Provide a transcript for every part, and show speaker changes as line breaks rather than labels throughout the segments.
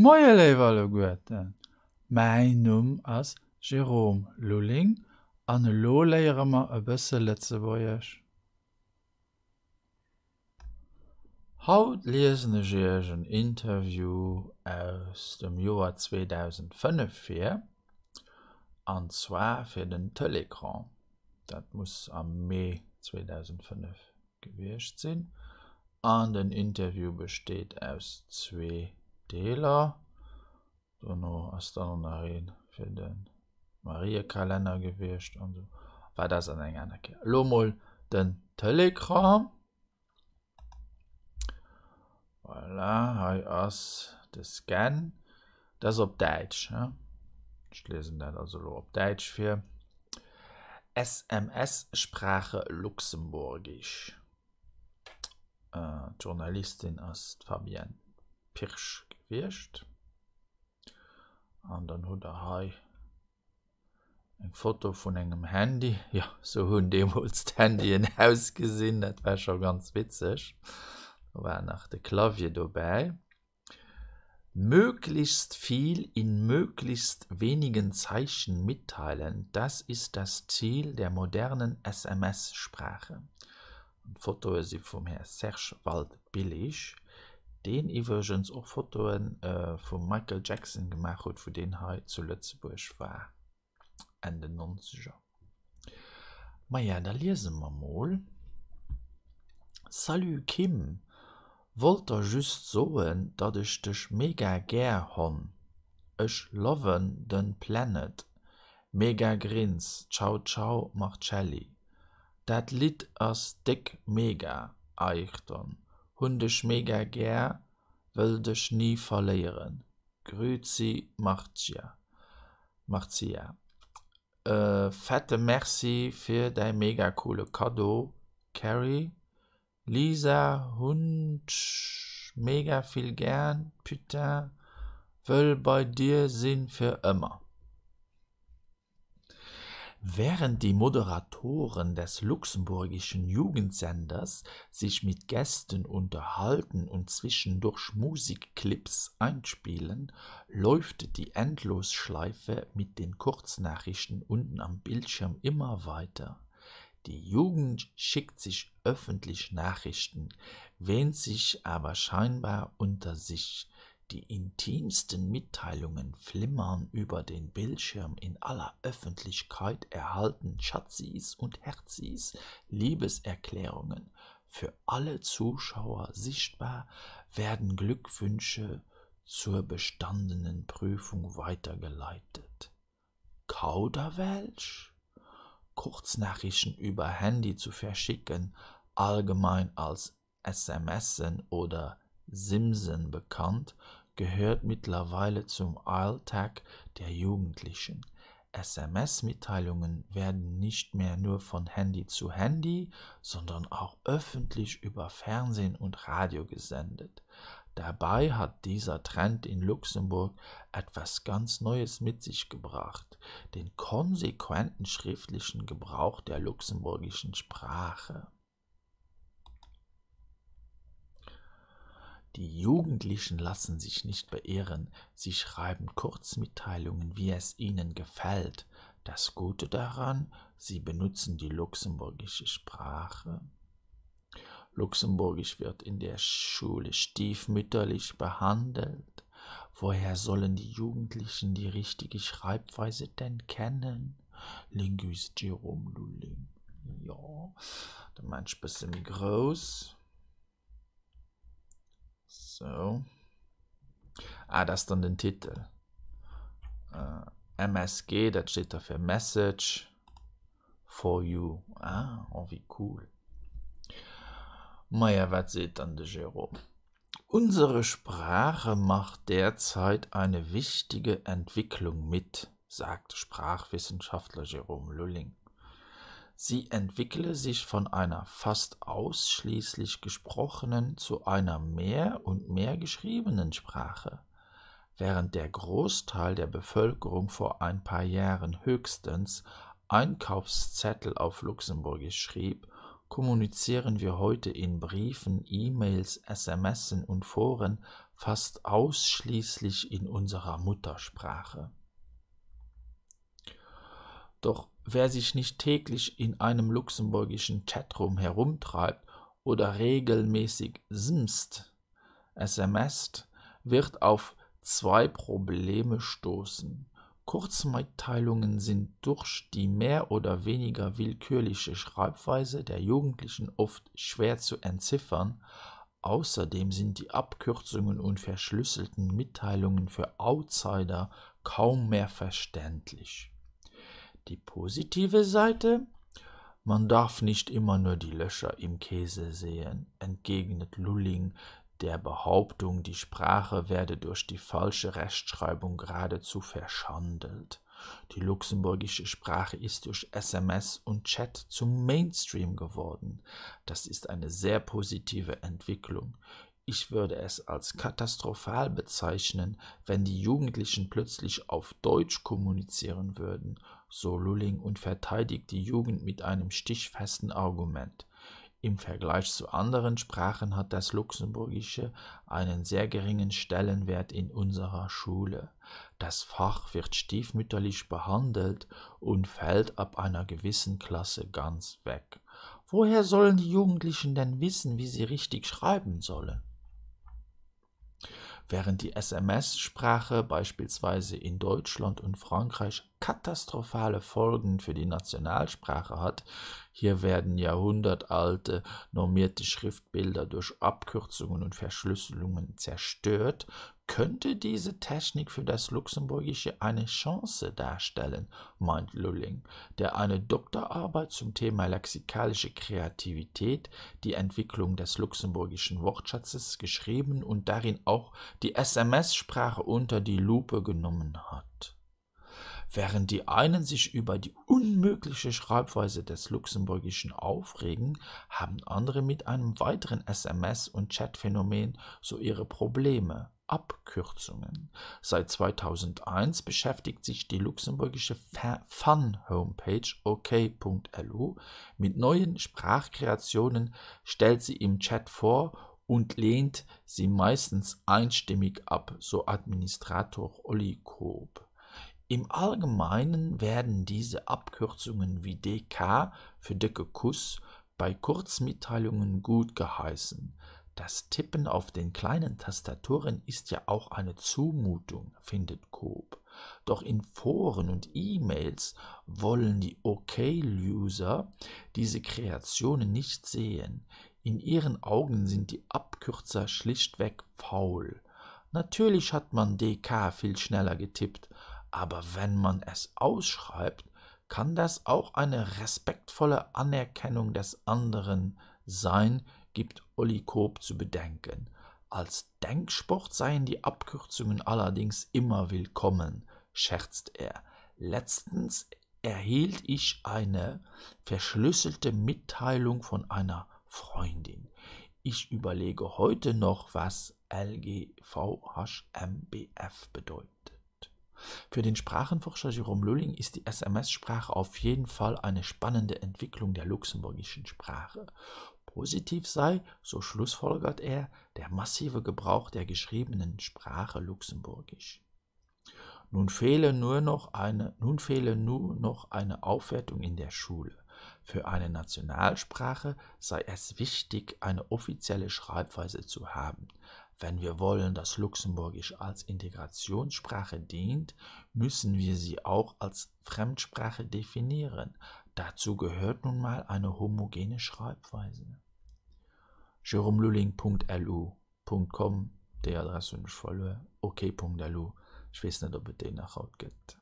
Moje lewe Goeten. Mein Numm ass Jerome Lulling an lo léiere ma e bësse Lettzebuerch. Haut lesene ich ein Interview aus dem Jahr 2005 fir, und zwar für den Telegram. Das muss am Mai 2005 gewesen sein. Und ein Interview besteht aus 2 Teilen. Dann ist dann noch ein für den Marienkalender gewesen. Und so. War das an einer anderen Kehr. Mal den Telegram. Voilà, hier ist der Scan. Das ist auf Deutsch. Ja? Ich lese das also auf Deutsch für SMS-Sprache Luxemburgisch. Journalistin ist Fabienne Pirsch gewesen. Und dann hat hier ein Foto von einem Handy. Ja, so haben damals das Handy ausgesehen. Das war schon ganz witzig. Da war noch der Klavier dabei. Möglichst viel in möglichst wenigen Zeichen mitteilen, das ist das Ziel der modernen SMS-Sprache. Ein Foto ist vom Herrn Serge Wald-Billig, den übrigens auch Fotos von Michael Jackson gemacht hat, für den er zu Lützeburg war, Ende 90er. Aber ja, da lesen wir mal. Salut Kim. Wollt just soen, dat ich dich mega gern han. Ich loven den Planet. Mega grins. Ciao, ciao, Marcelli. Dat Lied as dick mega, Eichton. Dich mega gern, will dich nie verlieren. Grüezi, Marcia. Fette Merci für dein mega coole Kado, Carrie. Lisa, Hund, mega viel gern, putain, will bei dir sind für immer. Während die Moderatoren des luxemburgischen Jugendsenders sich mit Gästen unterhalten und zwischendurch Musikclips einspielen, läuft die Endlosschleife mit den Kurznachrichten unten am Bildschirm immer weiter. Die Jugend schickt sich öffentlich Nachrichten, wähnt sich aber scheinbar unter sich. Die intimsten Mitteilungen flimmern über den Bildschirm. In aller Öffentlichkeit erhalten Schatzis und Herzis Liebeserklärungen. Für alle Zuschauer sichtbar werden Glückwünsche zur bestandenen Prüfung weitergeleitet. Kauderwelsch? Kurznachrichten über Handy zu verschicken, allgemein als SMSen oder Simsen bekannt, gehört mittlerweile zum Alltag der Jugendlichen. SMS-Mitteilungen werden nicht mehr nur von Handy zu Handy, sondern auch öffentlich über Fernsehen und Radio gesendet. Dabei hat dieser Trend in Luxemburg etwas ganz Neues mit sich gebracht, den konsequenten schriftlichen Gebrauch der luxemburgischen Sprache. Die Jugendlichen lassen sich nicht beirren, sie schreiben Kurzmitteilungen, wie es ihnen gefällt. Das Gute daran, sie benutzen die luxemburgische Sprache. Luxemburgisch wird in der Schule stiefmütterlich behandelt. Woher sollen die Jugendlichen die richtige Schreibweise denn kennen? Linguist Jerome Lulling. Ja, der Mensch ist ein bisschen groß. So. Das ist dann der Titel. MSG, das steht da für Message for You. Oh, wie cool. Maja, was seht dann der Jerome? Unsere Sprache macht derzeit eine wichtige Entwicklung mit, sagt Sprachwissenschaftler Jerome Lulling. Sie entwickle sich von einer fast ausschließlich gesprochenen zu einer mehr und mehr geschriebenen Sprache. Während der Großteil der Bevölkerung vor ein paar Jahren höchstens Einkaufszettel auf Luxemburgisch schrieb, kommunizieren wir heute in Briefen, E-Mails, SMSen und Foren fast ausschließlich in unserer Muttersprache. Doch wer sich nicht täglich in einem luxemburgischen Chatroom herumtreibt oder regelmäßig SMSt, wird auf zwei Probleme stoßen. Kurzmitteilungen sind durch die mehr oder weniger willkürliche Schreibweise der Jugendlichen oft schwer zu entziffern. Außerdem sind die Abkürzungen und verschlüsselten Mitteilungen für Outsider kaum mehr verständlich. Die positive Seite? Man darf nicht immer nur die Löcher im Käse sehen, entgegnet Lulling der Behauptung, die Sprache werde durch die falsche Rechtschreibung geradezu verschandelt. Die luxemburgische Sprache ist durch SMS und Chat zum Mainstream geworden. Das ist eine sehr positive Entwicklung. Ich würde es als katastrophal bezeichnen, wenn die Jugendlichen plötzlich auf Deutsch kommunizieren würden, so Lulling und verteidigt die Jugend mit einem stichfesten Argument. Im Vergleich zu anderen Sprachen hat das Luxemburgische einen sehr geringen Stellenwert in unserer Schule. Das Fach wird stiefmütterlich behandelt und fällt ab einer gewissen Klasse ganz weg. Woher sollen die Jugendlichen denn wissen, wie sie richtig schreiben sollen? Während die SMS-Sprache beispielsweise in Deutschland und Frankreich katastrophale Folgen für die Nationalsprache hat, hier werden jahrhundertalte normierte Schriftbilder durch Abkürzungen und Verschlüsselungen zerstört, könnte diese Technik für das Luxemburgische eine Chance darstellen, meint Lulling, der eine Doktorarbeit zum Thema lexikalische Kreativität, die Entwicklung des luxemburgischen Wortschatzes geschrieben und darin auch die SMS-Sprache unter die Lupe genommen hat. Während die einen sich über die unmögliche Schreibweise des Luxemburgischen aufregen, haben andere mit einem weiteren SMS- und Chatphänomen so ihre Probleme. Abkürzungen. Seit 2001 beschäftigt sich die luxemburgische Fun-Homepage ok.lu mit neuen Sprachkreationen, stellt sie im Chat vor und lehnt sie meistens einstimmig ab, so Administrator Olli Koop. Im Allgemeinen werden diese Abkürzungen wie DK für dicke Kuss bei Kurzmitteilungen gut geheißen. Das Tippen auf den kleinen Tastaturen ist ja auch eine Zumutung, findet Koop. Doch in Foren und E-Mails wollen die OK-User diese Kreationen nicht sehen. In ihren Augen sind die Abkürzer schlichtweg faul. Natürlich hat man DK viel schneller getippt, aber wenn man es ausschreibt, kann das auch eine respektvolle Anerkennung des anderen sein, gibt Olli Koop zu bedenken. Als Denksport seien die Abkürzungen allerdings immer willkommen, scherzt er. Letztens erhielt ich eine verschlüsselte Mitteilung von einer Freundin. Ich überlege heute noch, was LGVHMBF bedeutet. Für den Sprachenforscher Jérôme Lulling ist die SMS-Sprache auf jeden Fall eine spannende Entwicklung der luxemburgischen Sprache. Positiv sei, so schlussfolgert er, der massive Gebrauch der geschriebenen Sprache Luxemburgisch. Nun fehle nur noch eine Aufwertung in der Schule. Für eine Nationalsprache sei es wichtig, eine offizielle Schreibweise zu haben. Wenn wir wollen, dass Luxemburgisch als Integrationssprache dient, müssen wir sie auch als Fremdsprache definieren. Dazu gehört nun mal eine homogene Schreibweise. JéromeLulling.lu.com, die Adresse nicht verloren, ok.lu, ich weiß nicht, ob es den nach Haut gibt.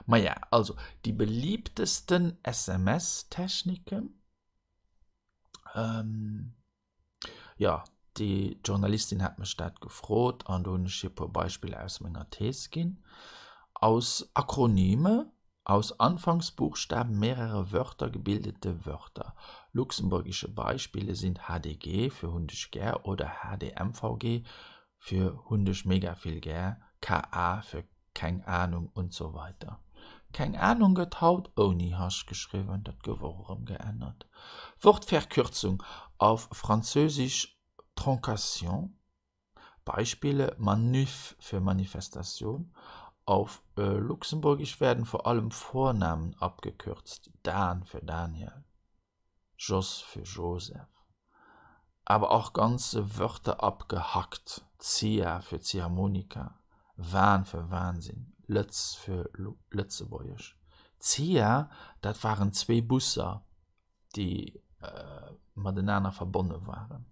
Aber ja, also die beliebtesten SMS-Techniken, die Journalistin hat mich das gefragt, und dann ich ein paar Beispiele aus meiner These gehen. Aus Akronyme, aus Anfangsbuchstaben mehrerer Wörter gebildete Wörter. Luxemburgische Beispiele sind HDG für hundisch gern oder HDMVG für hundisch mega viel gern, KA für keine Ahnung und so weiter. Keine Ahnung getaut, ohne hast geschrieben, das Geworum geändert. Wortverkürzung auf Französisch Troncation, Beispiele: Manif für Manifestation. Auf Luxemburgisch werden vor allem Vornamen abgekürzt. Dan für Daniel, Jos für Joseph. Aber auch ganze Wörter abgehackt. Zia für Ziehharmonika, Wahn für Wahnsinn, Lütz für Lützebäuerisch. Zia, das waren 2 Busser, die miteinander verbunden waren.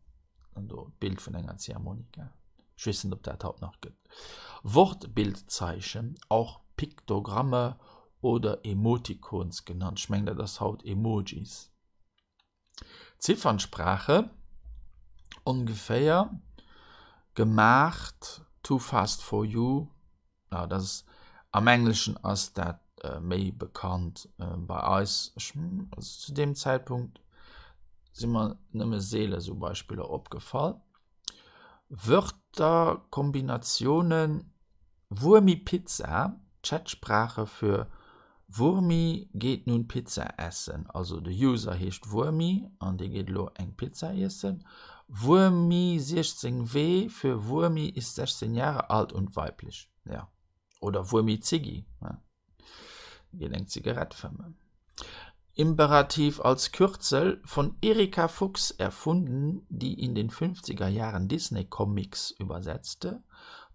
Und so Bild von einer Ziehharmonika. Ich weiß nicht, ob das heute noch gibt. Wortbildzeichen, auch Piktogramme oder Emoticons genannt. Ich meine, das haut Emojis. Ziffernsprache, ungefähr gemacht, too fast for you. Ja, das ist am Englischen als das mehr bekannt. Bei uns, also zu dem Zeitpunkt, sind mir nicht mehr Seele so Beispiele aufgefallen. Wörter, Kombinationen, Wurmi Pizza, Chatsprache für Wurmi geht nun Pizza essen. Also der User heißt Wurmi und der geht lo eng Pizza essen. Wurmi 16W für Wurmi ist 16 Jahre alt und weiblich. Ja. Oder Wurmi Ziggy. Ja. Geht eng Zigarettfirma. Imperativ als Kürzel von Erika Fuchs erfunden, die in den 50er Jahren Disney-Comics übersetzte.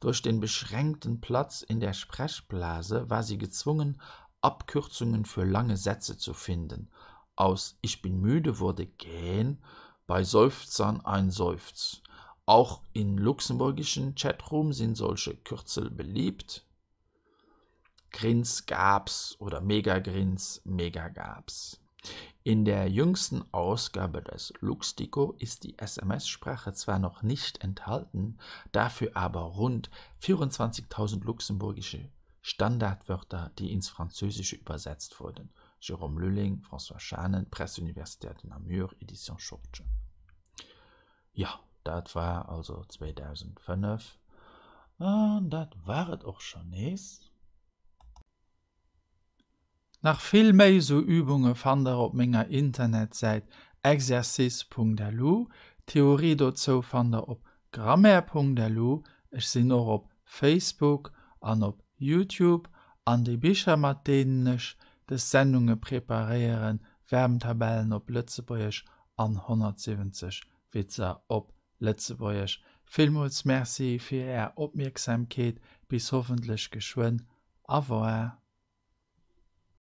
Durch den beschränkten Platz in der Sprechblase war sie gezwungen, Abkürzungen für lange Sätze zu finden. Aus Ich bin müde wurde gähn, bei Seufzern ein Seufz. Auch in luxemburgischen Chatroom sind solche Kürzel beliebt. Grins gab's oder Megagrins, Mega gab's. In der jüngsten Ausgabe des Luxtico ist die SMS-Sprache zwar noch nicht enthalten, dafür aber rund 24.000 luxemburgische Standardwörter, die ins Französische übersetzt wurden. Jérôme Lülling, François Schanen, Presseuniversität de Namur, Edition Schurtje. Ja, das war also 2005. Und das war es auch schon jetzt. Nach viel mehr so Übungen fand auf meiner Internetseite exercice.lu, Theorie dazu fand auf grammaire.lu, ich bin auch auf Facebook und auf YouTube, an die Bücher, mit denen ich die Sendungen präparieren, Werbentabellen auf Lützebäuerisch an 170 Witze auf Lützebäuerisch. Vielmals merci für Ihre Aufmerksamkeit, bis hoffentlich geschwind. Au revoir.